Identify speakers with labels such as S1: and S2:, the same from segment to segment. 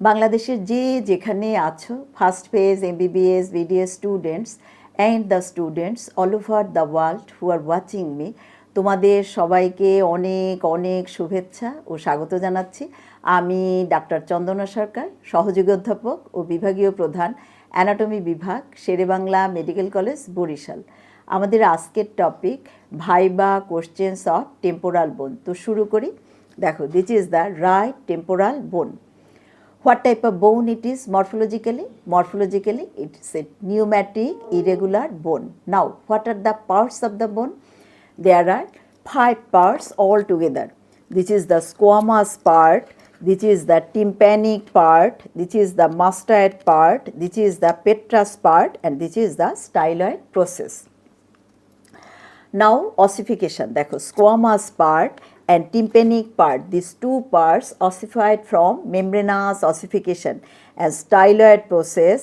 S1: বাংলাদেশের যে যেখানে আছো, first page MBBS BDS students and the students all over the world who are watching me, তোমাদের সবাইকে অনেক অনেক শুভেচ্ছা ও স্বাগত জানাচ্ছি। আমি ডাক্তার চন্দনা সরকার, সহযোগী অধ্যাপক ও বিভাগীয় প্রধান, অ্যানাটমি বিভাগ, শেরেবাংলা মেডিকেল কলেজ, বরিশাল। আমাদের আজকের topic viva questions of temporal বোন। তো শুরু করি। দেখো, this is the right temporal বোন. What type of bone it is morphologically? Morphologically, it is a pneumatic irregular bone. Now, what are the parts of the bone? There are 5 parts altogether. This is the squamous part, this is the tympanic part, this is the mastoid part, this is the petrous part, and this is the styloid process. Now, ossification. দেখো, squamous part and tympanic part, these two parts ossified from membranous ossification, and styloid process,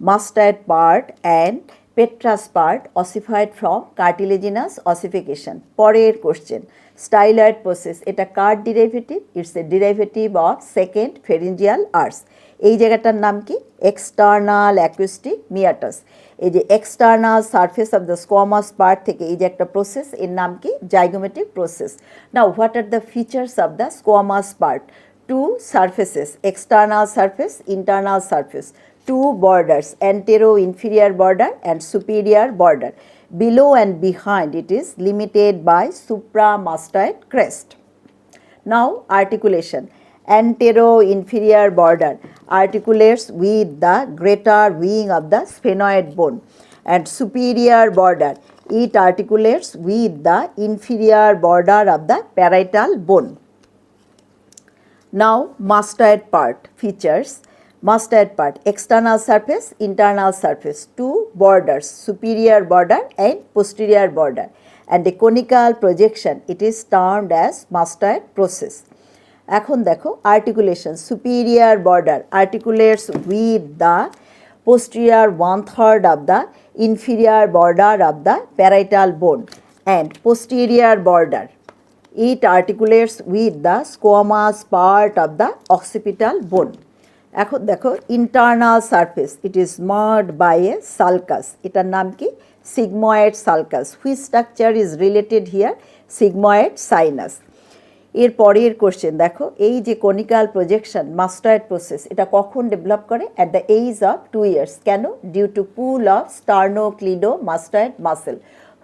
S1: mastoid part and petrous part ossified from cartilaginous ossification. পরের question, styloid process, এটা কার derivative? It's a derivative of second pharyngeal arch. এই জায়গাটার নাম কি? External acoustic meatus. এই যে external surface of the squamous part থেকে এই যে একটা প্রসেস, এর নাম কি? Zygomatic process. Now, what are the features of the squamous part? 2 surfaces, external surface, internal surface, 2 borders, antero-inferior border and superior border. Below and behind it is limited by supramastoid crest. Now, articulation. Antero-inferior border articulates with the greater wing of the sphenoid bone, and superior border, it articulates with the inferior border of the parietal bone. Now, mastoid part features. Mastoid part, external surface, internal surface, 2 borders, superior border and posterior border, and a conical projection, it is termed as mastoid process. এখন দেখো, articulation. Superior border articulates with the posterior 1/3 of the inferior border of the parietal bone, and posterior border, it articulates with the squamous part of the occipital bone. এখন দেখো, internal surface, it is marked by a sulcus. এটার নাম কি? sigmoid sulcus. Which structure is related here? sigmoid sinus. এর পরের question দেখো, এই যে কনিক্যাল প্রজেকশন মাস্টয়েড প্রসেস, এটা কখন ডেভেলপ করে? At the age of 2 years. কেন? Due to pull of sternocleidomastoid muscle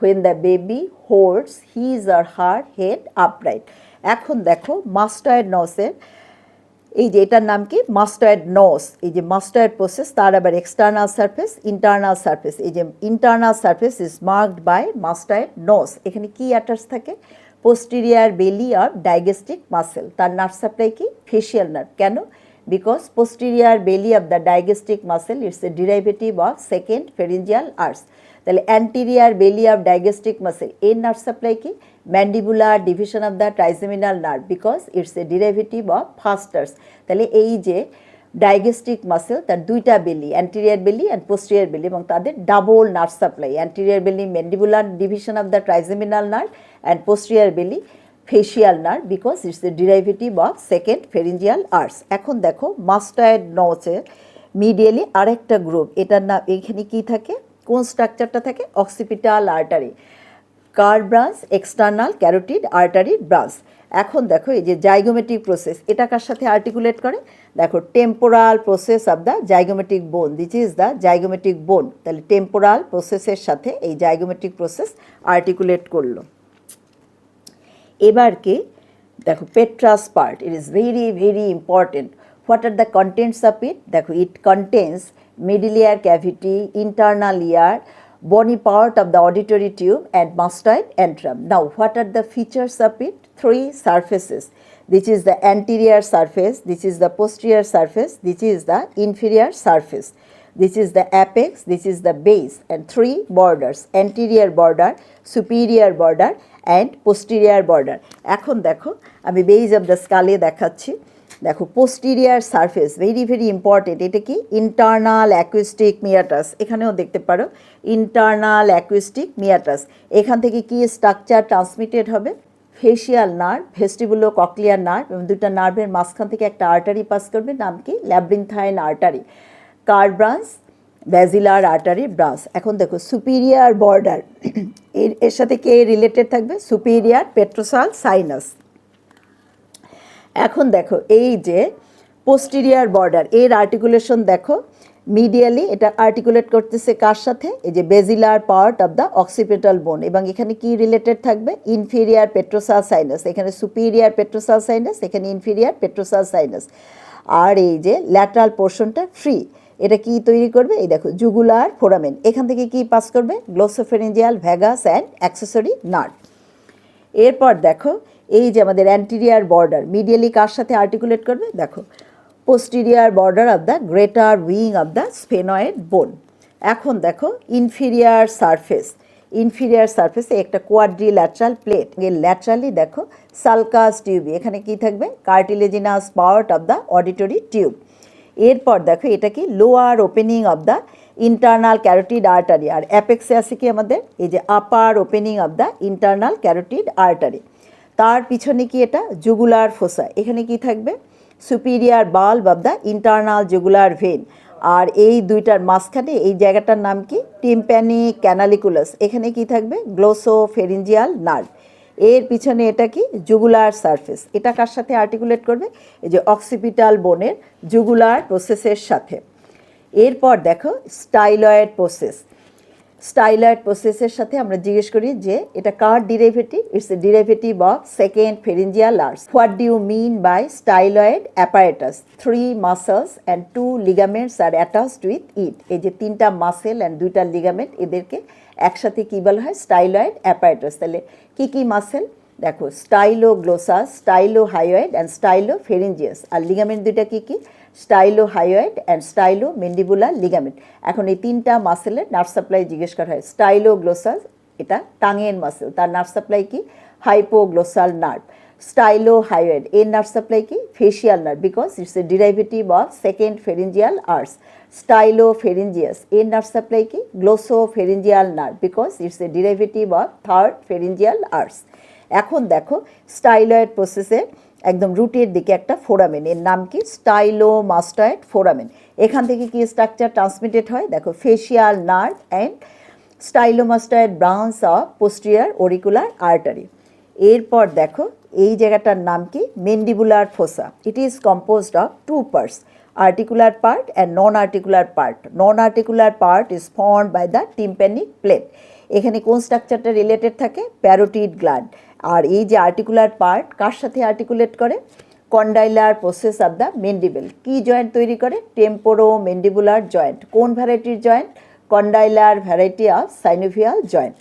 S1: when the baby holds his or her head upright. এখন দেখো, মাস্টয়েড নসের এই যে এটার নাম কি? মাস্টয়েড নস। এই যে মাস্টয়েড প্রসেস, তার আবার এক্সটার্নাল সারফেস, ইন্টারনাল সারফেস। এই যে internal surface is marked by mastoid notch. এখানে কি অ্যাটাচ থাকে? posterior belly of digestive muscle. তার নার্ভ সাপ্লাই কি? Facial nerve. কেন? Because posterior belly of the digestive muscle is a derivative of second pharyngeal arch. তাহলে anterior belly of digestive muscle এর nerve supply কি? mandibular division of the trigeminal nerve, because it's a derivative of first arch. তাহলে এই যে ডাইগেস্টিক muscle, তার 2টা বেলি, anterior বেলি অ্যান্ড পোস্টেরিয়ার বেলি, এবং তাদের double nerve supply. Anterior belly mandibular division of the trigeminal nerve and posterior belly facial nerve, because it's the derivative of second pharyngeal arch. এখন দেখো, মাস্টয়েড নচের মিডিয়ালি আরেকটা গ্রুপ, এটার নাম, এখানে কি থাকে? কোন স্ট্রাকচারটা থাকে? অক্সিপিটাল আর্টারি, কার ব্রাঞ্চ, এক্সটার্নাল ক্যারোটিড আর্টারির ব্রাঞ্চ। এখন দেখো, এই যে জাইগোমেটিক প্রসেস, এটা কার সাথে আর্টিকুলেট করে? দেখো, temporal process of the zygomatic bone, this is the zygomatic bone. তাহলে টেম্পোরাল প্রসেসের সাথে এই জাইগোমেটিক প্রসেস আর্টিকুলেট করলো। এবার কি? দেখো, petrous part, it is very very important. What are the contents of it? দেখো, it contains middle ear cavity, internal ear, bony part of the auditory tube, and mastoid antrum. Now, what are the features of it? 3 surfaces. This is the anterior surface, this is the posterior surface, this is the inferior surface. This is the apex, this is the base, and 3 borders, anterior border, superior border, and posterior border. এখন দেখো, আমি base of the স্কালে দেখাচ্ছি। দেখো, posterior surface very very important. এটা কি? Internal acoustic meatus. এখানেও দেখতে পারো ইন্টারনাল অ্যাকুস্টিক মিয়াটাস। এখান থেকে কি স্ট্রাকচার ট্রান্সমিটেড হবে? Facial nerve, vestibulocochlear nerve এবং দুইটা নার্ভের মাঝখান থেকে একটা আর্টারি পাস করবে, নাম কি? Labyrinthine artery. কার ব্রাঞ্চ? Basilar artery branch. এখন দেখো সুপিরিয়ার বর্ডার, এর সাথে কে রিলেটেড থাকবে? Superior petrosal sinus. এখন দেখো এই যে পোস্টিরিয়ার বর্ডার, এর আর্টিকুলেশন দেখো, মিডিয়ালি এটা আর্টিকুলেট করতেছে কার সাথে? এই যে basilar part of the occipital bone, এবং এখানে কি রিলেটেড থাকবে? Inferior petrosal sinus. এখানে সুপিরিয়ার পেট্রোসাল সাইনাস, এখানে ইনফিরিয়ার পেট্রোসাল সাইনাস। আর এই যে ল্যাটারাল পোর্শনটা ফ্রি, এটা কি তৈরি করবে? এই দেখো জুগুলার ফোরামেন, এখান থেকে কি পাস করবে? গ্লোসোফেরিঞ্জিয়াল ভ্যাগাস অ্যান্ড অ্যাক্সেসরি নার্ভ। এরপর দেখো এই যে আমাদের অ্যান্টিরিয়ার বর্ডার, মিডিয়ালি কার সাথে আর্টিকুলেট করবে? দেখো posterior border of the greater wing of the sphenoid bone. এখন দেখো ইনফিরিয়ার সারফেস, ইনফিরিয়ার সারফেসে একটা কোয়াড্রিল্যাটারাল প্লেট, ল্যাটারালি দেখো সালকাস টিউবি, এখানে কি থাকবে? Cartilaginous part of the auditory tube. এরপর দেখো এটা কি? Lower opening of the internal carotid artery. আর অ্যাপেক্সে আছে কি আমাদের? এই যে upper opening of the internal carotid artery. তার পিছনে কি? এটা জুগুলার ফোসা, এখানে কি থাকবে? Superior bulb of the internal jugular vein. আর এই দুইটার মাঝখানে এই জায়গাটার নাম কি? টিম্প্যানিক ক্যানালিকুলাস, এখানে কি থাকবে? গ্লোসোফেরিঞ্জিয়াল নার্ভ। এর পিছনে এটা কি? Jugular surface. এটা কার সাথে আর্টিকুলেট করবে? এই যে অক্সিপিটাল বোনের জুগুলার প্রসেসের সাথে। এরপর দেখো স্টাইলয়েড প্রসেস, স্টাইলয়েড প্রসেসের সাথে আমরা জিজ্ঞেস করি যে এটা কার derivative? It's a derivative of second pharyngeal arch. What do you mean by styloid apparatus? 3 muscles and 2 ligaments are attached with it. এই যে 3টা মাসেল অ্যান্ড 2টা লিগামেন্ট, এদেরকে একসাথে কী বলা হয়? Styloid apparatus. তাহলে কী কী মাসেল? দেখো স্টাইলোগ্লোসাস, স্টাইলোহাইয়েড অ্যান্ড স্টাইলোফেরিঞ্জিয়াস। আর লিগামেন্ট দুইটা কী কী? স্টাইলোহাইয়েড অ্যান্ড স্টাইলোমেন্ডিবুলার লিগামেন্ট। এখন এই 3টা মাসেলের নার্ভ সাপ্লাই জিজ্ঞেস করা হয়। স্টাইলোগ্লোসাস এটা টাঙের মাসেল, তার নার্ভ সাপ্লাই কি? Hypoglossal nerve. স্টাইলোহাইয়েড এর নার্ভ সাপ্লাই কি? Facial nerve, because it's a derivative of second pharyngeal arch. Stylopharyngeus এর নার্ভ সাপ্লাই কি? Glossopharyngeal nerve, because it's a derivative of third pharyngeal arch. এখন দেখো styloid প্রসেসের একদম রুটের দিকে একটা ফোরামেন, এর নাম কি? Stylomastoid foramen. এখান থেকে কি স্ট্রাকচার ট্রান্সমিটেড হয়? দেখো facial nerve and stylomastoid branch of posterior auricular artery. এরপর দেখো এই জায়গাটার নাম কি? Mandibular fossa. It is composed of 2 parts, articular part and non-articular part. Non-articular part is formed by the tympanic plate. এখানে কোন স্ট্রাকচারটা রিলেটেড থাকে? Parotid gland. আর এই যে আর্টিকুলার পার্ট কার সাথে আর্টিকুলেট করে? Condylar process of the mandible. কি joint তৈরি করে? Temporomandibular joint. কোন ভ্যারাইটির joint? Condylar variety of synovial joint.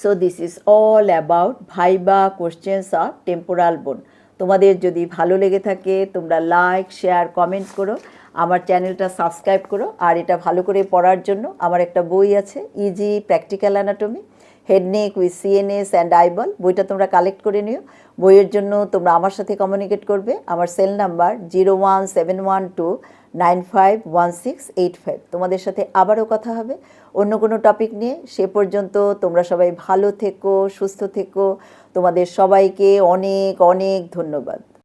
S1: So this is all about viva questions of temporal bone. তোমাদের যদি ভালো লেগে থাকে তোমরা লাইক, শেয়ার, কমেন্ট করো, আমার চ্যানেলটা সাবস্ক্রাইব করো। আর এটা ভালো করে পড়ার জন্য আমার একটা বই আছে, easy practical anatomy, head neck with CNS and eyeball. বইটা তোমরা কালেক্ট করে নিও। বইয়ের জন্য তোমরা আমার সাথে কমিউনিকেট করবে। আমার সেল নাম্বার 01712951685। তোমাদের সাথে আবারও কথা হবে অন্য কোনো টপিক নিয়ে। সে পর্যন্ত তোমরা সবাই ভালো থেকো, সুস্থ থেকো। তোমাদের সবাইকে অনেক অনেক ধন্যবাদ।